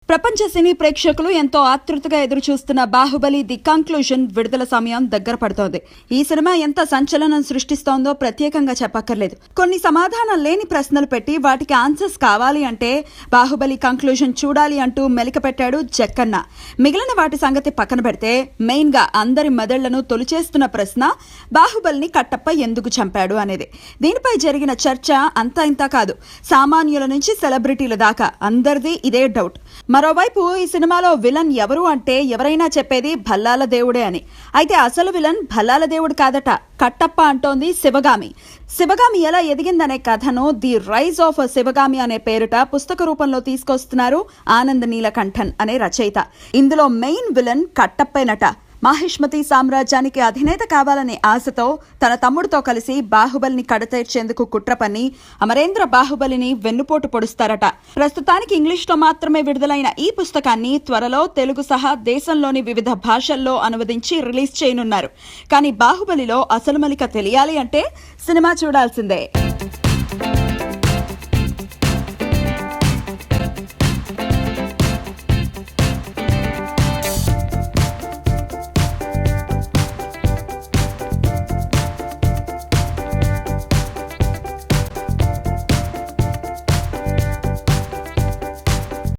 ప్రపంచ సినీ ప్రేక్షకులు ఎంతో ఆతృతగా ఎదురు చూస్తున్న బాహుబలి ది కంక్లూజన్ విడుదల సమయం దగ్గర పడుతోంది. ఈ సినిమా ఎంత సంచలనం సృష్టిస్తోందో ప్రత్యేకంగా చెప్పక్కర్లేదు. కొన్ని సమాధానం లేని ప్రశ్నలు పెట్టి వాటికి ఆన్సర్స్ కావాలి అంటే బాహుబలి కంక్లూజన్ చూడాలి అంటూ మెలిక పెట్టాడు జక్కన్న. మిగిలిన వాటి సంగతి పక్కన పెడితే మెయిన్ గా అందరి మెదళ్లను తొలిచేస్తున్న ప్రశ్న బాహుబలిని కట్టప్ప ఎందుకు చంపాడు అనేది. దీనిపై జరిగిన చర్చ అంతా ఇంతా కాదు. సామాన్యుల నుంచి సెలబ్రిటీల దాకా అందరిది ఇదే డౌట్. మరోవైపు ఈ సినిమాలో విలన్ ఎవరు అంటే ఎవరైనా చెప్పేది భల్లాల దేవుడే అని. అయితే అసలు విలన్ భల్లాల దేవుడు కాదట, కట్టప్ప అంటోంది శివగామి. శివగామి ఎలా ఎదిగిందనే కథను ది రైజ్ ఆఫ్ శివగామి అనే పేరుట పుస్తక రూపంలో తీసుకొస్తున్నారు ఆనంద్ నీలకంఠన్ అనే రచయిత. ఇందులో మెయిన్ విలన్ కట్టప్పేనట. మాహిష్మతి సామ్రాజ్యానికి అధినేత కావాలనే ఆశతో తన తమ్ముడితో కలిసి బాహుబలిని కడతేర్చేందుకు కుట్ర పన్ని అమరేంద్ర బాహుబలిని వెన్నుపోటు పొడుస్తారట. ప్రస్తుతానికి ఇంగ్లీష్లో మాత్రమే విడుదలైన ఈ పుస్తకాన్ని త్వరలో తెలుగు సహా దేశంలోని వివిధ భాషల్లో అనువదించి రిలీజ్ చేయనున్నారు. కానీ బాహుబలిలో అసలు మలిక తెలియాలి అంటే సినిమా చూడాల్సిందే.